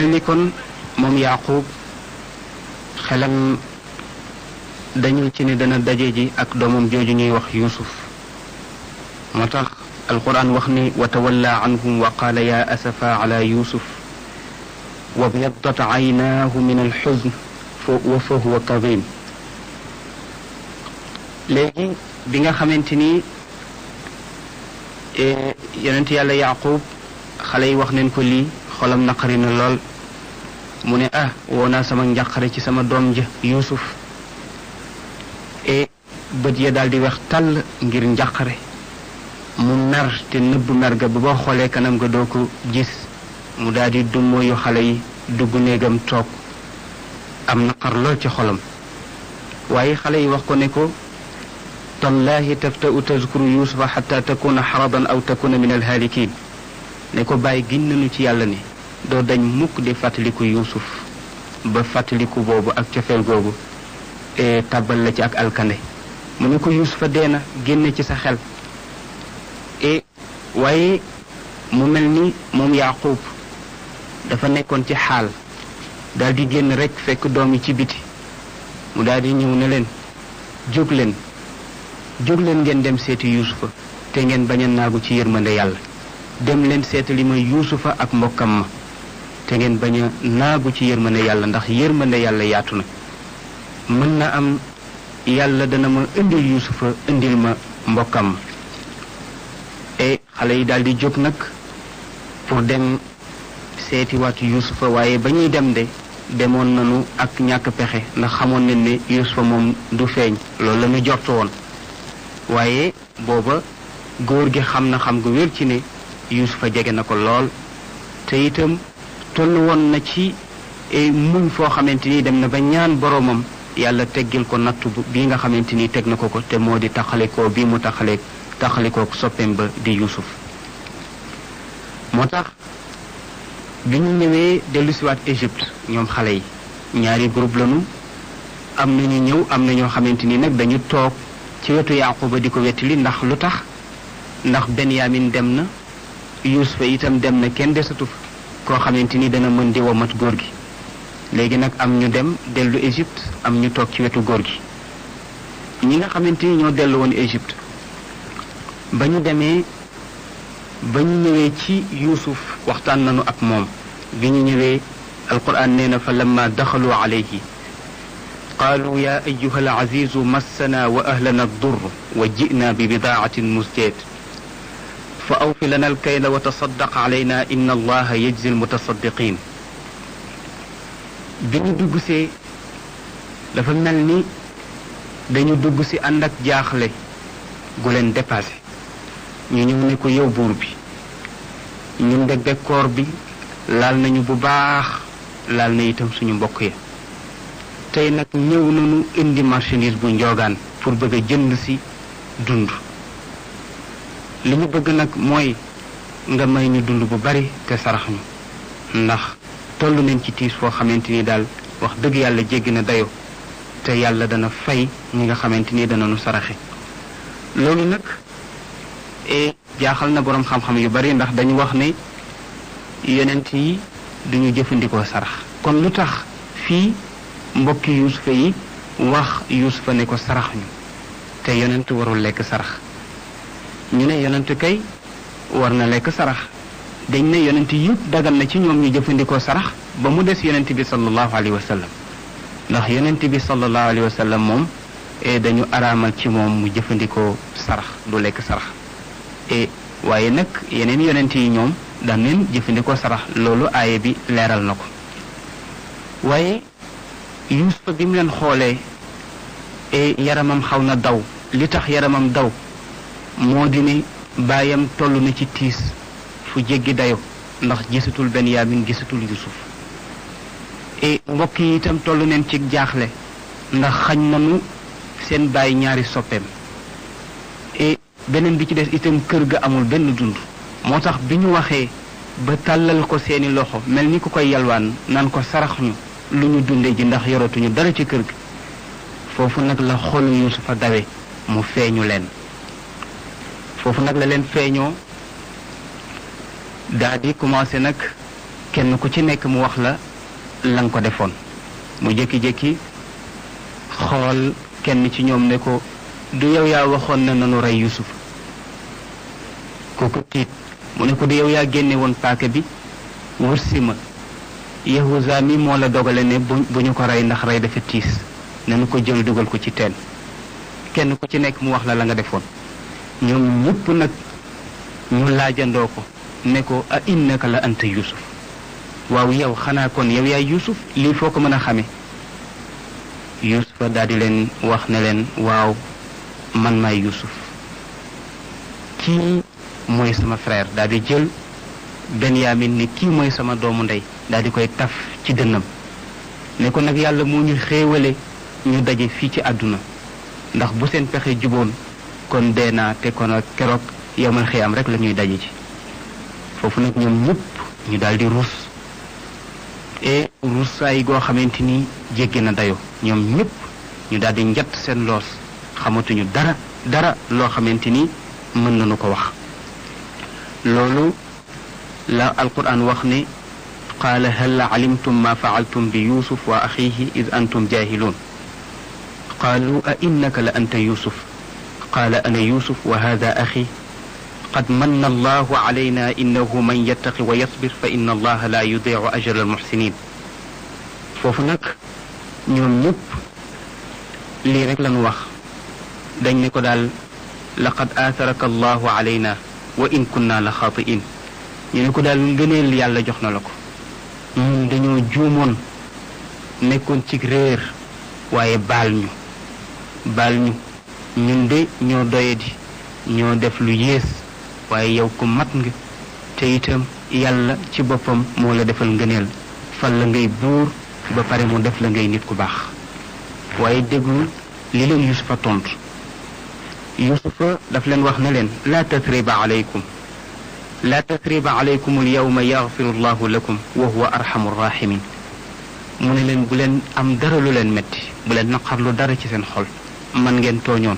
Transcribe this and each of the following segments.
mel ni kon moom Yaaqub xelam dañu ci ne dana daje ji ak doomam jooju ñuy wax Yuusuf moo tax alquran wax ni wa tawalla anhum wa qaala ya asafa ala Yuusuf wa byaddat aynaahu min alxuzn wa fa huwa kadim. léegi bi nga xamante ni yonent yàlla Yaaqub xale yi wax nañ ko lii xolam naqari na lool mu ne woo naa sama njàqare ci sama doom ja Yuusuf bët ya daal di wax tàll ngir njàqare mu mer te nëbb mer ga ba boo xoolee kanam nga doo ko gis mu daal di dummóoyu xale yi dugg néegam toog am naqar lool ci xolam waaye xale yi wax ko ne ko tallahi tafta'u tazkuru yusufa xata takuna xaradan aw takuna min alhaalikin ne ko bàyyi giñ nañu ci yàlla ni doo dañ mukk di fàttaliku Yuusuf ba fàttaliku boobu ak cofeel googu tàbbal la ci ak alkande mu ne ko Yuusufa dee na génne ci sa xel waaye mu mel ni moom Yaaqub dafa nekkoon ci xaal daal di génn rek fekk doom yi ci biti mu daal di ñëw ne leen jóg leen ngeen dem seeti Yuusufa te ngeen bañ a naagu ci yërmande yàlla dem leen seetali ma Yuusufa ak mbokkam ma te ngeen bañ a naagu ci yërmande yàlla ndax yërmande yàlla yaatu na mën na am yàlla dana ma indil Yuusufa indil ma mbokkam ma xale yi daal di jóg nag pour dem seeti waatu Yuusufa waaye ba ñuy dem de demoon nañu ak ñàkk pexe ndax xamoon nañ ne Yuusufa moom du feeñ loolu la ñu jortu woon waaye booba góor gi xam na xam gu wér ci ne Yuusufa jege na ko lool te itam toll woon na ci muñ foo xamante ni dem na ba ñaan boroomam yàlla teggil ko nattu bii nga xamante ni teg na ko te moo di taxalikoo bii mu taxalikoo soppeem ba di Yuusuf moo tax bi ñu ñëwee dellusiwaat Égypte ñoom xale yi ñaari groupe lañu am nañu ñëw am na ñoo xamante ni nag dañu toog ci wetu Yaquba di ko wettali ndax lu tax ndax Benyamin dem na Yuusufa itam dem na kenn desatu fa koo xamante ni dana mën di womat góor gi léegi nag am ñu dem dellu Égypte am ñu toog ci wetu góor gi ñi nga xamante ni ñoo dellu woon Égypte ba ñu demee ba ñu ñëwee ci Yuusuf waxtaan nañu ak moom bi ñu ñëwee alquran nee na fa lamma daxalu alayhi qaalu ya ayuha alazizu massana wa ahlana addur wa ji'na bi bidaatin musjad fa awfi lana alkayla wa tasaddaq alayna inna allaha yajzi almutasaddiqin bi ñu dugg see dafa mel ni dañu dugg si ànd ak jaaxle gu leen dépassé ñu ñëw ne ko yow buur bi ñun de bekkoor bi laal nañu bu baax laal na itam suñu mbokk ya tey nag ñëw nañu indi marchandise bu njoogaan pour bëgg a jënd si dund li ñu bëgg nag mooy nga may ñu dund bu bari te sarax ñu ndax toll nañ ci tiis foo xamante ni daal wax dëgg yàlla jéggi na dayo te yàlla dana fay ñi nga xamante ni dana nu saraxe loolu nag jaaxal na boroom xam-xam yu bari ndax dañu wax ne yonent yi duñu jëfandikoo sarax kon lu tax fii mbokki Yuusufa yi wax Yuusufa ne ko sarax ñu te yonent warul lekk sarax ñu ne yonent kay war na lekk sarax dañ ne yonent yëpp dagal na ci ñoom ñu jëfandikoo sarax ba mu des yonent bi sallallahu alayhi wa sallam ndax yonent bi sallallahu alayhi wa sallam moom dañu araamal ci moom mu jëfandikoo sarax du lekk sarax waaye nag yeneen yonent yi ñoom daan leen jëfandikoo sarax loolu aaye bi leeral na ko waaye Yuusufa bi mu leen xoolee yaramam xaw na daw li tax yaramam daw moo di ne baayam toll na ci tiis fu jéggi dayo ndax gisatul Benyamin gisatul Yuusuf mbokk yi itam toll neen ci jaaxle ndax xañ nañu seen baay ñaari soppeem beneen bi ci des itam kër ga amul benn dund moo tax bi ñu waxee ba tàllal ko seeni loxo mel ni ku koy yalwaan naan ko sarax ñu lu ñu dunde ji ndax yoratuñu dara ci kër gi foofu nag la xolu Yuusufa dawe mu feeñu leen foofu nag la leen feeñoo daa di commencé nag kenn ku ci nekk mu wax la nga ko defoon mu jékki-jékki xool kenn ci ñoom ne ko du yow yaa waxoon ne nanu rey Yusuf kooku tiit mu ne ko du yow yaa génne woon paaka bi wërsi ma Yahuza mi moo la dogale ne bu ñu ko rey ndax rey dafa tiis nanu ko jël dugal ko ci teen kenn ku ci nekk mu wax la nga defoon ñoom ñëpp nag ñu laajandoo ko ne ko a innaka la anta Yusuf waaw yow xanaa kon yow yaay Yusuf lii foo ko mën a xame Yusufa daal di leen wax ne leen waaw man maay Yusuf kii mooy sama frère daal di jël Benyamin ni kii mooy sama doomu ndey daal di koy taf ci dënnam ne ko nag yàlla moo ñu xéewale ñu daje fii ci àdduna ndax bu seen pexe juboon kon dee naa te kon ak keroog yawmal xiyaam rek la ñuy daje ci foofu nag ñoom ñëpp ñu daal di ruus et ruusaay goo xamante ni jéggi na dayo ñoom ñëpp ñu daal di njatt seen loos xamatuñu dara loo xamante ni mën nañu ko wax loolu la alquran wax ne qaala hal alimtum ma faaltum bi yusuf wa axihi id antum jahilun qaalu a innaka la anta yusuf qaala ana yusuf wa hada axi qad manna allahu alayna innahu man yattaqi wa yasbir fa inna allaha la yudiicu ajra almuxsinin foofu nag ñoom ñëpp lii rek lañu wax dañ ne ko daal laqad aataraka allahu alayna wa in kunna la xaatiin ñu ne ko daal ngëneel yàlla jox na la ko ñun dañoo juumoon nekkoon ci réer waaye baal ñu ñun de ñoo doyadi ñoo def lu yées waaye yow ku mat nga te itam yàlla ci boppam moo la defal ngëneel fal la ngay buur ba pare mu def la ngay nit ku baax waaye déglu li leen Yusufa tontu Yusufa daf leen wax ne leen laa tasriba alaykum alyawma yaxfiru llahu lakum wa huwa arhamu rrahimin mu ne leen bu leen am dara lu leen metti bu leen naqarlu dara ci seen xol man ngeen tooñoon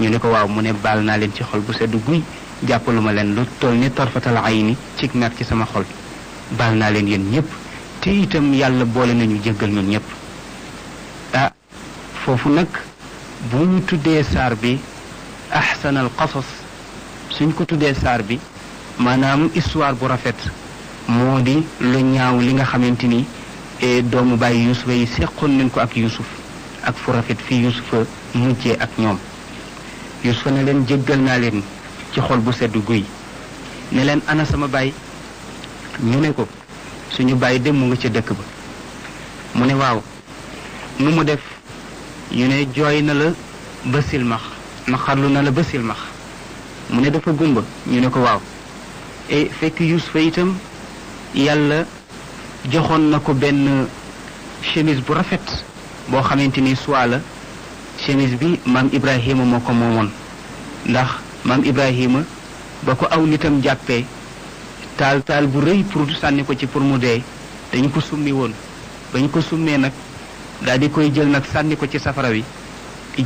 ñu ne ko waaw mu ne baal naa leen ci xol bu sedd guy jàppaluma leen lu toll ni torfatal ayni ci mer ci sama xol baal naa leen yéen ñëpp te itam yàlla boole nañu jéggal ñun ñëpp ah foofu nag bu ñu tuddee saar bi ahsanal qasas suñ ko tuddee saar bi maanaam histoire bu rafet moo di lu ñaaw li nga xamante ni doomu bàyyi Yusufa yi seqoon nañ ko ak Yusuf ak fu rafet fii Yusufa mujjee ak ñoom Yusufa ne leen jéggal naa leen ci xol bu sedd guy ne leen ana sama baay ñu ne ko suñu baay dem mu nga ca dëkk ba mu ne waaw nu mu def ñu ne jooy na la ba silmax naqarlu na la ba silmax mu ne dafa gumba ñu ne ko waaw et fekk Yusufa itam yàlla joxoon na ko benn chemise bu rafet boo xamante ni soit la chemise bi maam Ibrahima moo ko moomoon ndax maam Ibrahima ba ko aw nitam jàppee taal bu rëy pour sànni ko ci pour mu dee dañu ko summi woon ba ñu ko summee nag daal di koy jël nag sànni ko ci safara wi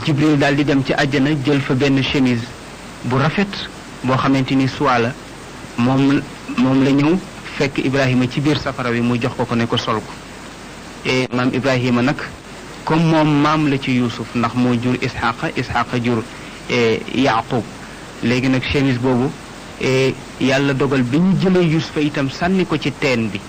Jibril daal di dem ci àjjana jël fa benn chemise bu rafet boo xamante ni soit la moom la ñëw fekk Ibrahima ci biir safara wi mu jox ko ne ko sol ko et maam Ibrahima nag comme moom maam la ci Yuusuf ndax moo jur Isxaqa jur Yaaqub léegi nag chemise boobu yàlla dogal bi ñu jëlee Yuusufa itam sànni ko ci teen bi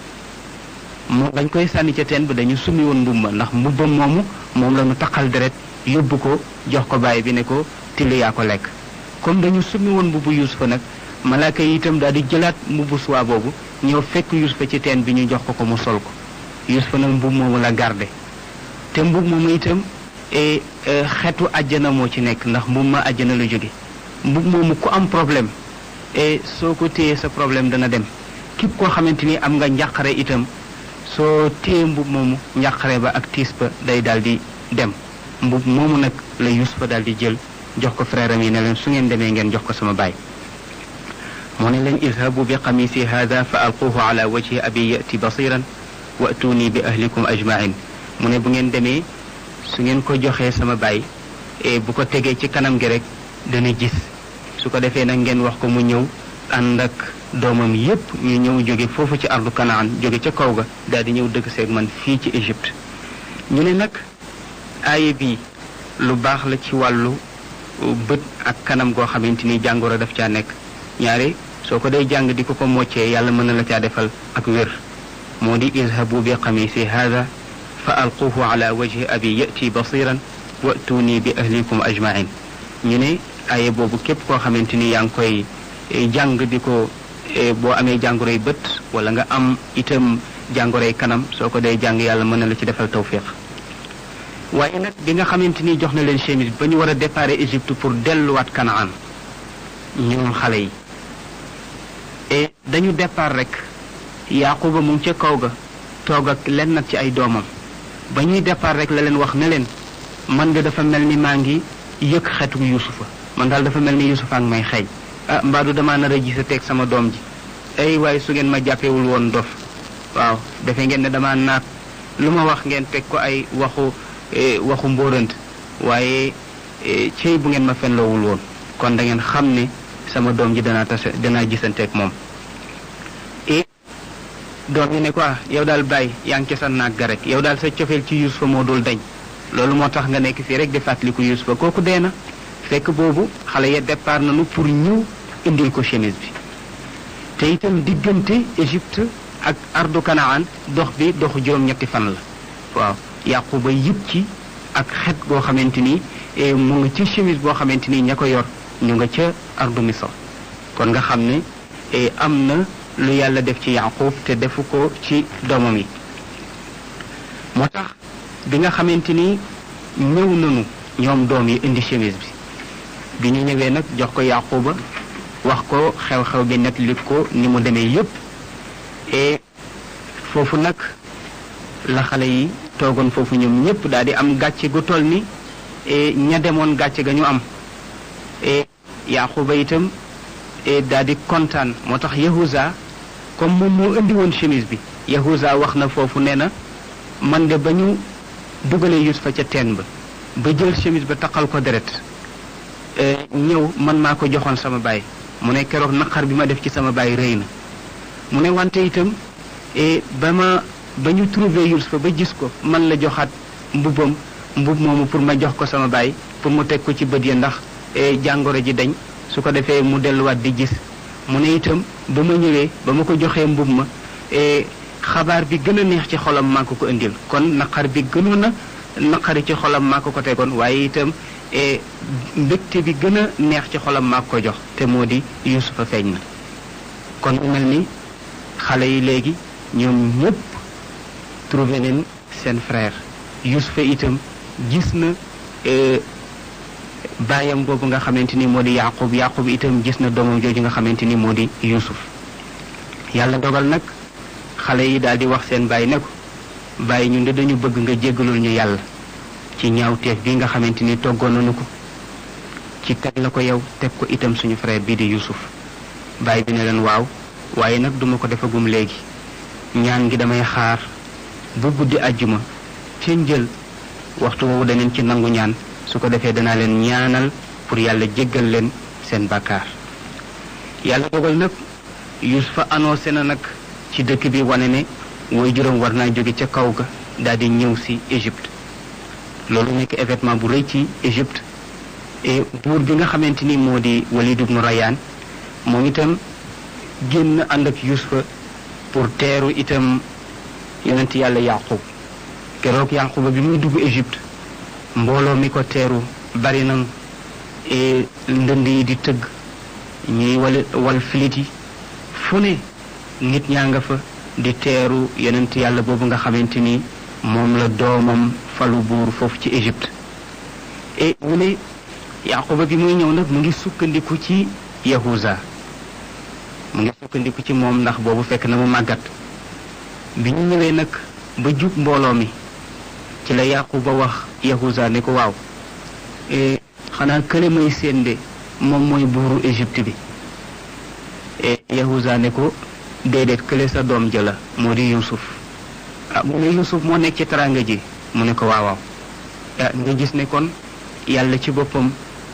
moom dañ koy sànni ca teen bi dañu summi woon mbubba ndax mbubba moom la ñu taqal deret yóbbu ko jox ko baay bi ne ko till yaa ko lekk comme dañu summi woon mbubbu Yuusufa nag malaaka yi itam daal di jëlaat mbubbu suwaa boobu ñëw fekk Yuusufa ci teen bi ñu jox ko mu sol ko Yuusufa nag mbub moomu la garde te mbub moomu itam xetu àjjana moo ci nekk ndax mbub ma àjjana la jóge mbub moomu ku am problème soo ko téyee sa problème dana dem képp koo xamante ni am nga njàqare itam soo téye mbub moomu njàqare ba ak tiis ba day daal di dem mbub moomu nag la Yuusufa daal di jël jox ko frère am yi ne leen su ngeen demee ngeen jox ko sama baay moo ne leen idhabu bi qamisi hada fa alquhu ala wajhi abi yati basiran wa atuni bi ahlikum ajmain mu ne bu ngeen demee su ngeen ko joxee sama baay bu ko tegee ci kanam gi rek dana gis su ko defee nag ngeen wax ko mu ñëw ànd ak doomam yépp ñu ñëw jóge foofu ci ardu Kanaan jóge ca kaw ga daal di ñëw dëkk seeg man fii ci Égypte. ñu ne nag aaye bi lu baax la ci wàllu bët ak kanam goo xamante ni jàngoro daf caa nekk ñaare soo ko day jàng di ko moccee yàlla mën na la caa defal ak wér. moo di izhabu bi qamisi haada fa alquhu ala wajhi abi yati basiran wa'tuni bi ahlikum ajmain. ñu ne aaye boobu képp koo xamante ni yaa ngi koy jàng di ko boo amee jàngoroy bët wala nga am itam jàngoroy kanam soo ko day jàng yàlla mën na la ci defal tawfiq. waaye nag bi nga xamante ni jox na leen chemise ba ñu war a départ Égypte pour delluwaat Kanaan ñoom xale yi et dañu départ rek Yaquba mu ngi ca kaw ga toog ak lenn nag ci ay doomam ba ñuy départ rek la leen wax ne leen man nga dafa mel ni maa ngi yëg xetu Yusufa man daal dafa mel ni Yusufa ak may xeeñ mbaadu damaa nar a gisa teeg sama doom ji ay waaye su ngeen ma jàppewul woon dof waaw defe ngeen ne damaa naat lu ma wax ngeen teg ko ay waxu mbóorant waaye cey bu ngeen ma fenloowul woon kon da ngeen xam ne sama doom ji danaa gisanteeg moom. et doom yi ne ko yow daal bàyyi yaa ngi ca sa naag ga rek yow daal sa cofeel ci Yusufa moo dul dañ loolu moo tax nga nekk fii rek di fàttaliku Yusufa kooku dee na. fekk boobu xale ya départ nañu pour ñëw indil ko chemise bi te itam diggante Égypte ak ardu Kanaan dox bi doxu juróom-ñetti fan la waaw Yaquba yëg ci ak xet goo xamante ni mu nga ci chemise boo xamante ni ña ko yor ñu nga ca ardu Misr kon nga xam ne am na lu yàlla def ci Yaqub te defu ko ci doomam yi. moo tax bi nga xamante ni ñëw nañu ñoom doom yi indi chemise bi ñu ñëwee nag jox ko Yaquba wax ko xew-xew bi nettali ko ni mu demee yépp et foofu nag la xale yi toogoon foofu ñoom ñépp daal di am gàcce gu toll ni ña demoon gàcce ga ñu am et Yaquba itam daal di kontaan moo tax Yahuza comme moom moo indi woon chemise bi Yahuza wax na foofu nee na man de ba ñu dugalee Yusufa ca teen ba jël chemise ba taqal ko deret ñëw man maa ko joxoon sama baay mu ne keroog naqar bi ma def ci sama baay rëy na mu ne wante itam ba ñu trouvé Yusufa ba gis ko man la joxaat mbub moomu pour ma jox ko sama baay pour mu teg ko ci bët ya ndax jàngoro ji dañ su ko defee mu delluwaat di gis mu ne itam ba ma ñëwee ba ma ko joxee mbub ma xabaar bi gën a neex ci xolam maa ko indil kon naqar bi gënoon a naqari ci xolam maa ko tegoon waaye itam mbégte bi gën a neex ci xolam maa ko jox te moo di Yusufa feeñ na kon mu mel ni xale yi léegi ñoom ñépp trouvé nañ seen frère Yusufa itam gis na baayam boobu nga xamante ni moo di Yaqub itam gis na doomam jooju nga xamante ni moo di Yusuf yàlla dogal nag xale yi daal di wax seen baay ne ko baay ñun de dañu bëgg nga jéggalul ñu yàlla ci ñaawteef bi nga xamante ni toggoon nañu ko ci teg la ko yow teg ko itam suñu frère bii di Yusuf baay bi ne leen waaw waaye nag duma ko defagum léegi ñaan gi damay xaar bu guddi àjjuma ci njël waxtu woowu daneen ci nangu ñaan su ko defee danaa leen ñaanal pour yàlla jéggal leen seen bàkkaar yàlla dogal nag Yusufa annoncé na nag ci dëkk bi wane ne woy juróom war naa jóge ca kaw ga daal di ñëw si Égypte loolu nekk événement bu rëy ci Égypte et buur bi nga xamante ni moo di Walid ibn Rayyan moom itam génn ànd ak Yusufa pour teeru itam yonent yàlla Yaqub keroog Yaquba bi muy dugg Égypte mbooloo mi ko teeru bari na et ndënd yi di tëgg ñuy wal filit yi fu ne nit ñaa nga fa di teeru yonent yàlla boobu nga xamante ni moom la doomam falu buur foofu ci Égypte et mu ne Yaquba bi muy ñëw nag mu ngi sukkandiku ci Yahuza mu ngi sukkandiku ci moom ndax boobu fekk na mu màggat bi ñu ñëwee nag ba jub mbooloo mi ci la Yaquba wax Yahuza ne ko waaw xanaa kële may séende moom mooy buuru Égypte bi Yahuza ne ko déedéet kële sa doom jëla moo di Yusuf mu ne Yusuf moo nekk ci teraanga ji mu ne ko waaw nga gis ne kon yàlla ci boppam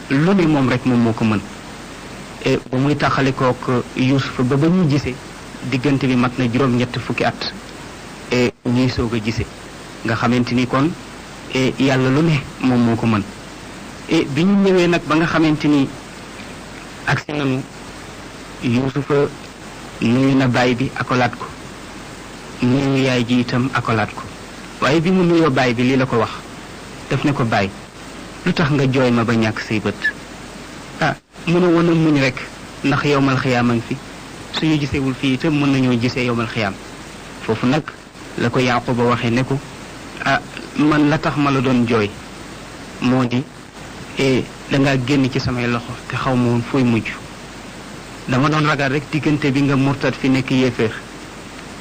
lu ne moom rek moom moo ko mën ba muy taxalikook Yuusuf ba ñu gisee diggante bi mat na juróom-ñett fukki at ñuy soog a gisee nga xamante ni kon yàlla lu ne moom moo ko mën bi ñu ñëwee nag ba nga xamante ni agsi nañu Yuusufa nuyu na baay bi akolaat ko nuyu yaay ji itam akolaat ko waaye bi mu nuyoo baay bi lii la ko wax daf ne ko baay lu tax nga jooy ma ba ñàkk say bët mën a woon a muñ rek ndax yowmal xiyaam a ngi fi suñu gisewul fii itam mën nañoo gisee yowmal xiyaam foofu nag la ko Yaquba waxee ne ko man la tax ma la doon jooy moo di dangaa génn ci samay loxo te xaw ma woon fooy mujj dama doon ragal rek diggante bi nga murtat fi nekk yéeféer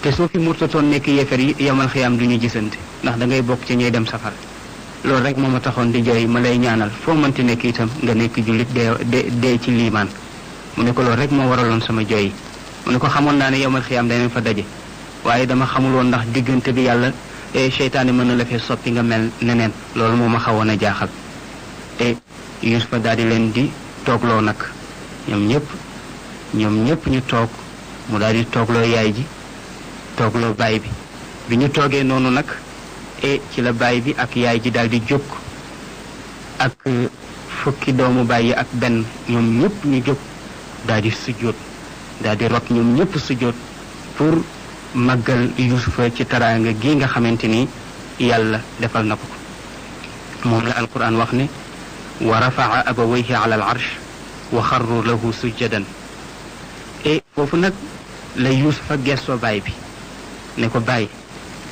te soo fi murtatoon nekk yéeféer yi yowmal xiyaam du ñu gisante ndax da ngay bokk ci ñuy dem safara loolu rek moo ma taxoon di jooy ma lay ñaanal foo mënti nekk itam nga nekk jullit dee ci liimaan mu ne ko loolu rek moo waraloon sama jooy yi mu ne ko xamoon naa ne yowmal xiyaam danañ fa daje waaye dama xamul woon ndax diggante bi yàlla seytaane mën na la fee soppi nga mel neneen loolu moo ma xawoon a jaaxal Yuusufa daal di leen di toogloo nag ñoom ñëpp ñu toog mu daal di toogloo yaay ji toogloo baay bi ñu toogee noonu nag ci la baay bi ak yaay ji daal di jóg ak fukki doomu baay yi ak benn ñoom ñëpp ñu jóg daal di sujjóot daal di rot ñoom ñëpp sujjóot pour màggal Yuusufa ci taraanga gi nga xamante ni yàlla defal na ko moom la alquran wax ne wa rafaa abawayhi ala al arsh wa xarru lahu sujjadan foofu nag la Yuusufa gestoo baay bi ne ko baay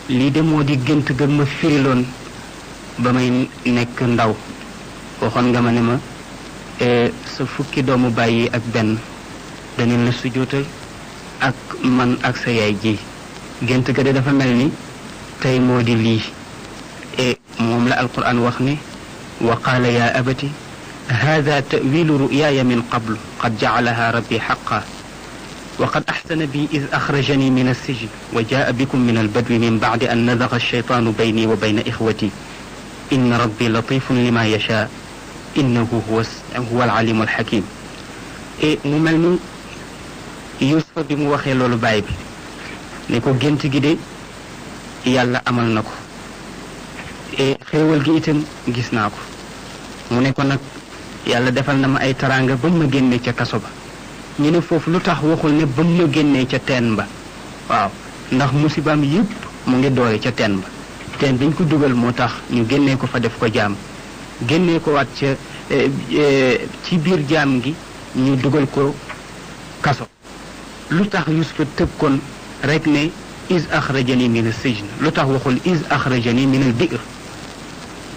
lii de moo di gént ga ma firiloon ba may nekk ndaw waxoon nga ma ne ma sa fukki doomu baay yi ak benn danañ la sujjóotal ak man ak sa yaay ji gént ga de dafa mel ni tey moo di lii moom la alquran wax ne wa qaala ya abati hada tawilu ruyaaya min qablu qad jacalaha rabbi xaqa وقد أحسن بي إذ أخرجني من السجن وجاء بكم من البدو من بعد أن نزغ الشيطان بيني وبين إخوتي إن ربي لطيف لما يشاء إنه هو العليم الحكيم mu mel ni Yuusufa bi mu waxee loolu baay bi ne ko gént gi de yàlla amal na ko xéewal gi itam gis naa ko mu ne ko nag yàlla defal na ma ay taraanga ba ma génne ca kaso ba ñu ne foofu lu tax waxul ne ba ma génnee ca teen ba waaw ndax musibaam yëpp mu ngi doore ca teen ba teen biñ ko dugal moo tax ñu génnee ko fa def ko jaam génnee ko waat ca ci biir jaam gi ñu dugal ko kaso lu tax Yuusufa tëb kon rek ne is axrajani min as-sijn lu tax waxul is axrajani min al-bi'r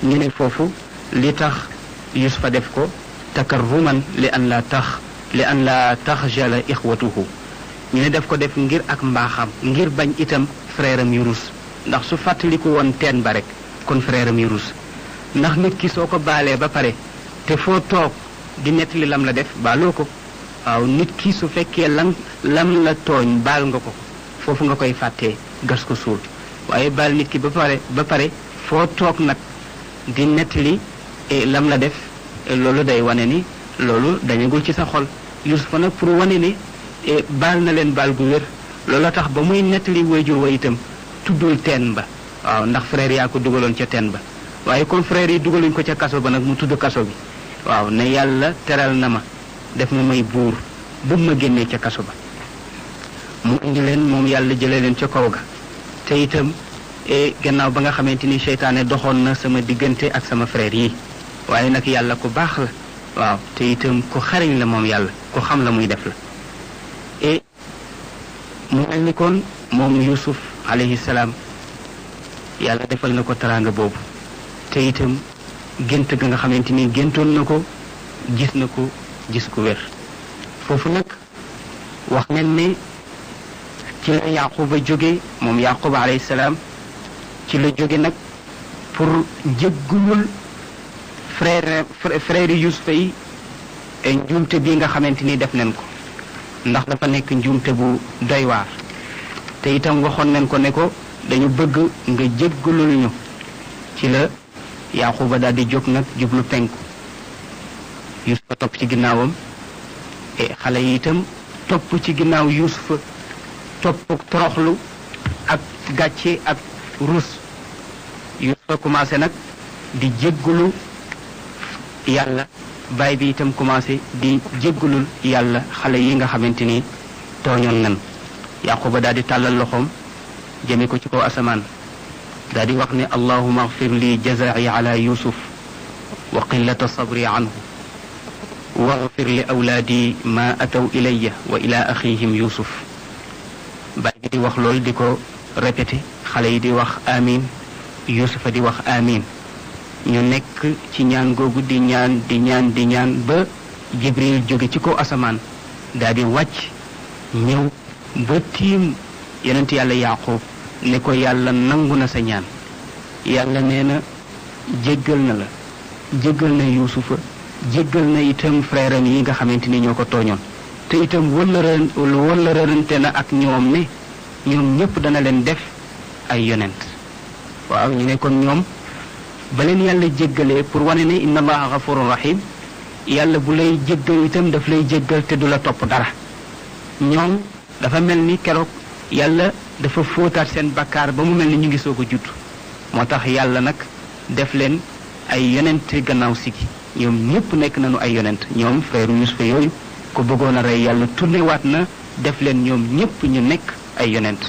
ñu ne foofu li tax Yuusufa def ko takarruman li an la taxjala ixwatuhu ñu ne def ko def ngir ak mbaaxam ngir bañ itam frère am yu rus ndax su fàttaliku woon teen ba rek kon frère am yu rus ndax nit ki soo ko baalee ba pare te foo toog di nettali lam la def baaloo ko waaw nit ki su fekkee lam la tooñ baal nga ko foofu nga koy fàttee gas ko suul waaye baal nit ki ba pare foo toog nag di nettali lam la def loolu day wane ni loolu dañagul ci sa xol Yuusufa nag pour wane ne baal na leen baal gu wér loolu tax ba muy nettali wayjur wa itam tuddul teen ba waaw ndax frère yaa ko dugaloon ca teen ba waaye comme frère yi dugaluñ ko ca kaso ba nag mu tudd kaso bi waaw ne yàlla teral na ma def ma may buur bu ma génnee ca kaso ba mu indi leen moom yàlla jëlee leen ca kaw ga te itam gannaaw ba nga xamante ni seytaane doxoon na sama diggante ak sama frère yi waaye nag yàlla ku baax la waaw te itam ku xariñ la moom yàlla ku xam la muy def la mu mel ni kon moom Yuusuf alayhi salaam yàlla defal na ko teraanga boobu te itam gént ga nga xamante ni géntoon na ko gis ku wér foofu nag wax nañ ne ci la Yaquba jóge moom Yaquba alayhi salaam ci la jóge nag pour jéggulul frère Yuusufa yi njuumte bi nga xamante ni def nañ ko ndax dafa nekk njuumte bu doy waar te itam waxoon nañ ko ne ko dañu bëgg nga jéggulul ñu ci la Yaquba daal di jóg nag jublu penku Yuusufa topp ci ginnaawam xale yi itam topp ci ginnaaw yuusufa topp toroxlu ak gàcce ak ruus yuusufa commencé nag di jéggulu yàlla baay bi itam commencé di jéggulul yàlla xale yi nga xamante ni tooñoon nan yaquba daal di tàllal loxoom jëme ko ci kaw asamaan daal di wax ne allahuma agfir li jazai ala yusuf wa qillata sabri anhu واغفر لأولادي ما أتوا إلي وإلى أخيهم يوسف باي دي wax lool di ko répété xale yi di wax amin yusufa di wax amin ñu nekk ci ñaan googu di ñaan ba jibril jóge ci kaw asamaan daal di wàcc ñëw ba tiim yonent yàlla yaqub ne ko yàlla nangu na sa ñaan yàlla nee na jéggal na la jéggal na yusufa jéggal na itam frère am yi nga xamante ni ñoo ko tooñoon te itam wëllërante na ak ñoom ne ñoom ñëpp dana leen def ay yonent waaw ñu ne kon ñoom ba leen yàlla jéggalee pour wane ne inna allaha ghafurun rahim yàlla bu lay jéggal itam daf lay jéggal te du la topp dara ñoom dafa mel ni keroog yàlla dafa fóotaat seen bakkaar ba mu mel ni ñu ngi soog a judd moo tax yàlla nag def leen ay yonent gannaaw sigi ñoom ñëpp nekk nañu ay yonent ñoom frère Yusufa yooyu ko bëggoon a rey yàlla tourné waat na def leen ñoom ñëpp ñu nekk ay yonent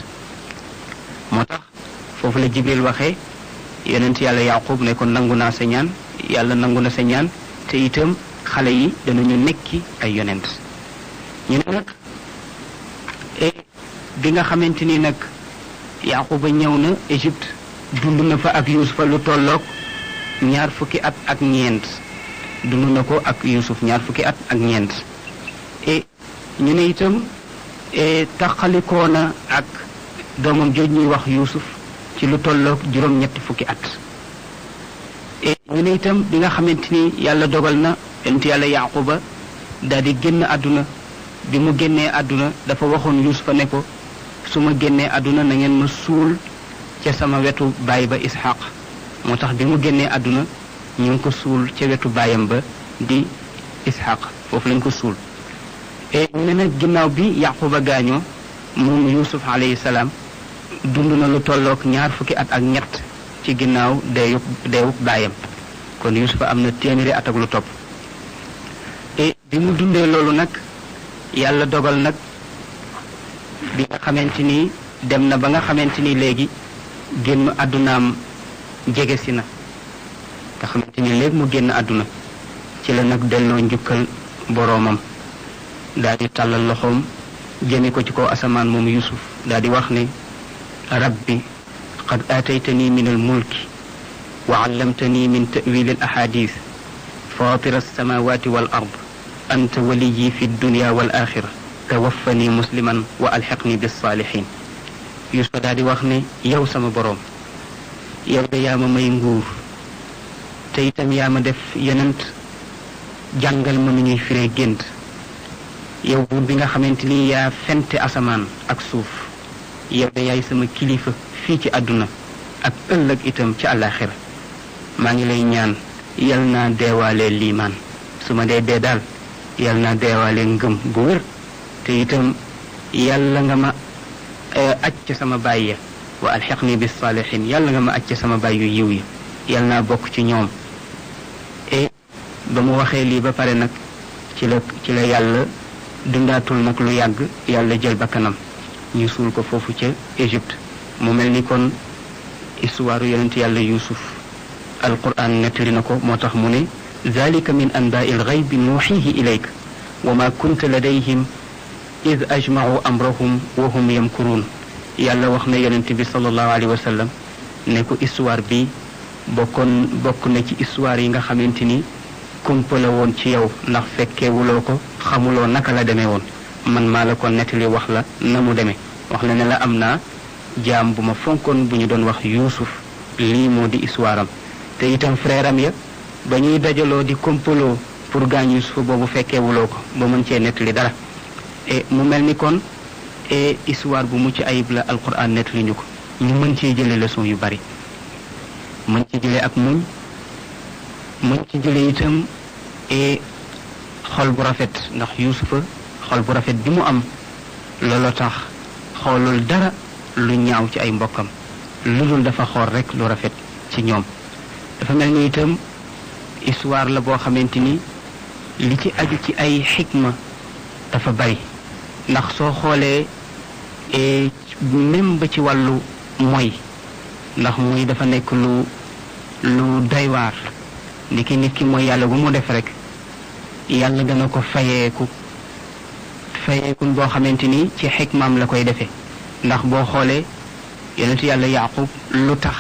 moo tax foofu la Jibril waxee yonent yàlla Yaqub ne ko nangu naa sa ñaan yàlla nangu na sa ñaan te itam xale yi danañu nekki ay yonent ñu ne nag bi nga xamante ni nag Yaquba ñëw na Égypte dund na fa ak Yusufa lu tolloog 2 fukki at ak ñeent dund na ko ak Yusuf 2 fukki at ak ñeent ñu ne itam taxalikoo na ak doomam jooj ñuy wax Yusuf ci lu tolloog 7 fukki at ñu ne itam bi nga xamante ni yàlla dogal na yonent yàlla Yaquba daal di génn àdduna bi mu génnee àdduna dafa waxoon Yusufa ne ko su ma génnee àdduna na ngeen ma suul ca sama wetu baay ba Ishaq moo tax bi mu génnee àdduna ñu ngi ko suul ca wetu baayam ba di Ishaq foofu lañ ko suul ñu ne nag ginnaaw bi Yaquba gaañoo moom Yusuf alayhi salaam dund na lu tolloog 2 fukki at ak ñett ci ginnaaw deewub baayam kon Yusufa am na 100 at ak lu topp bi mu dundee loolu nag yàlla dogal nag bi nga xamante ni dem na ba nga xamante ni léegi génn àddunaam jege si na nga xamante ni léegi mu génn àdduna ci la nag delloo njukkal boroomam daal di tàllal loxoom jëme ko ci kaw asamaan moom Yusuf daal di wax ne rabbi qad aataytani min al mulki wa allamtani min ta'wil al ahadith fatir as samawati wal ard anta waliyyi fi dunya wal akhirah tawaffani musliman wa alhiqni bis salihin Yusuf daal di wax ne yow sama boroom yow de yaa ma may nguur te itam yaa ma def yonent jàngal ma nu ñuy firee gént yow buur bi nga xamante ni yaa fente asamaan ak suuf yow de yaay sama kilifa fii ci àdduna ak ëllëg itam ci àllaaxira maa ngi lay ñaan yal naa deewaale liimaan su ma dee dee daal yal naa deewaale ngëm bu wér te itam yàlla nga ma aj ca sama baay ya wa alxiqni bis saalihin yàlla nga ma aj ca sama baay yu yiw yi yal naa bokk ci ñoom ba mu waxee lii ba pare nag ci la yàlla dundaatul nag lu yàgg yàlla jël bakkanam ñu suul ko foofu ca Égypte mu mel ni kon histoire yonent yàlla Yusuf alquran nettali na ko moo tax mu ne zalika min anbaai alxaybi nuuxihi ilayk wa ma kunta ladayhim id ajmau amrahum wa hum yamkuruun yàlla wax na yonent bi sallallahu alayhi wa sallam ne ko histoire bi bokk na ci histoire yi nga xamante ni kumpa la woon ci yow ndax fekkeewuloo ko xamuloo naka la demee woon man maa la ko nettali wax la na mu demee wax la ne la am naa jaam bu ma fonkoon bu ñu doon wax Yuusuf lii moo di histoire am te itam frère am ya ba ñuy dajaloo di kompaloo pour gaañ Yuusuf boobu fekkeewuloo ko ba mën cee nettali dara mu mel ni kon histoire bu mucc ayib la alquran nettali ñu ko ñu mën cee jële leçon yu bari mën ci jële ak muñ mën ci jële itam xol bu rafet ndax Yuusufa xol bu rafet bi mu am looloo tax xoolul dara lu ñaaw ci ay mbokkam lu dul dafa xool rek lu rafet ci ñoom. dafa mel ni itam histoire la boo xamante ni li ci aju ci ay xikma dafa bari ndax soo xoolee même ba ci wàllu mooy ndax muy dafa nekk lu doy waar ni ki nit ki mooy yàlla bu mu def rek yàlla dana ko fayeekun boo xamante ni ci xikmaam la koy defee ndax boo xoolee yonentu yàlla Yaqub lu tax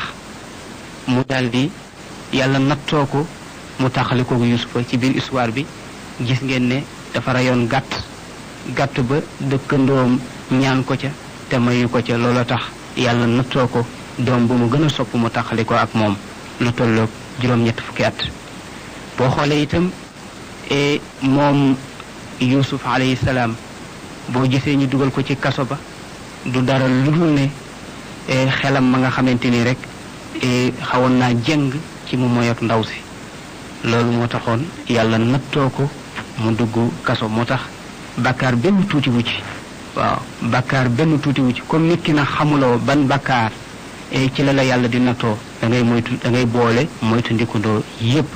mu daldi yàlla nattoo ko mu taxali ko Yusufa ci biir histoire bi gis ngeen ne dafa rayoon gàtt ba dëkkandoom ñaan ko ca te mayu ko ca looloo tax yàlla nattoo ko doom bu mu gën a sopp mu taxali ko ak moom lu tolloog juróom-ñett fukki at. boo xoolee itam moom Yusuf alayhi salaam boo gisee ñu dugal ko ci kaso ba du dara lu dul ne xelam ma nga xamante ni rek xawoon naa jëng ci mu moyoog ndaw si loolu moo taxoon yàlla nattoo ko mu dugg kaso moo tax bakkaar benn tuuti wu ci waaw bakkaar benn tuuti wu ci comme nit ki na xamuloo ban bakkaar ci la yàlla di nattoo da ngay boole moytu ndikundoo yépp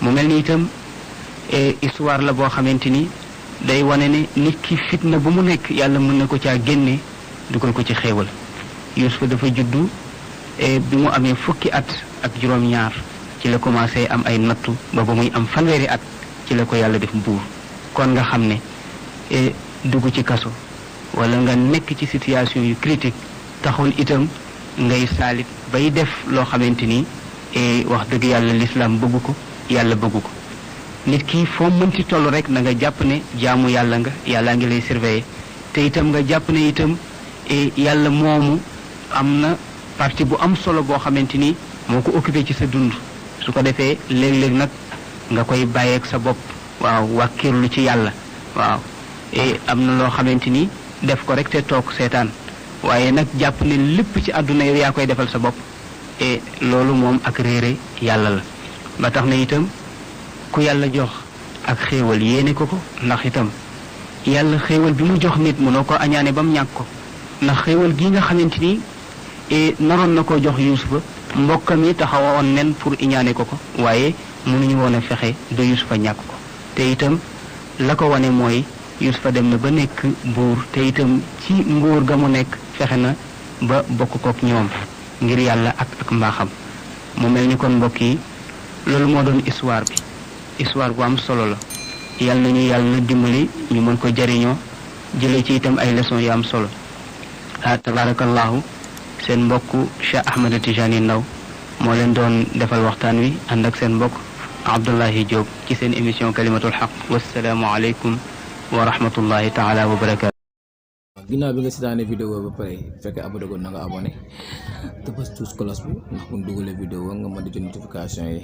mu mel ni itam histoire la boo xamante ni day wane ne nit ki fitna bu mu nekk yàlla mën na ko caa génne dugal ko ci xéewal Yuusufa dafa juddu bi mu amee fukki at ak juróom-ñaar ci la commencé am ay nattu ba muy am fanweeri at ci la ko yàlla def buur kon nga xam ne dugg ci kaso wala nga nekk ci situation yu critique taxul itam ngay saalit bay def loo xamante ni wax dëgg yàlla l'islam bëggu ko yàlla bëggu ko nit ki foo mënti toll rek na nga jàpp ne jaamu yàlla nga yàllaa ngi lay surveiller te itam nga jàpp ne itam yàlla moomu am na partie bu am solo boo xamante ni moo ko occupé ci sa dund su ko defee léeg-léeg nag nga koy bàyyeeg sa bopp waaw wàkkirlu ci yàlla waaw am na loo xamante ni def ko rek te toog seetaan waaye nag jàpp ne lépp ci àdduna yow yaa koy defal sa bopp loolu moom ak réere yàlla la ba tax na itam ku yàlla jox ak xéewal yéene ko ndax itam yàlla xéewal bi mu jox nit mënoo ko añaane ba mu ñàkk ko ndax xéewal gi nga xamante ni naroon na koo jox Yuusufa mbokkam yi taxawoon nen pour iñaane ko waaye mënuñu woon a fexe ba Yuusufa ñàkk ko te itam la ko wane mooy Yuusufa dem na ba nekk buur te itam ci nguur ga mu nekk fexe na ba bokk kook ñoom ngir yàlla ak mbaaxam mu mel ni kon mbokk yi loolu moo doon histoire bi histoire bu am solo la yàlla nañu yàlla dimbali ñu mën ko jariñoo jëlee ci itam ay leçons yu am solo tabarakallahu seen mbokk Cheikh Ahmed Tijani Ndaw moo leen doon defal waxtaan wi ànd ak seen mbokk Abdullahi Diop ci seen émission kalimatul xaq wasalaamu aleykum wa rahmatullahi taala wa barakaatu. ginnaaw bi nga seetaane vidéo ba pare fekkee abonné ko na nga abonné te bës tous cloche bi ndax bu ñu dugalee vidéo nga mën di jot notification yi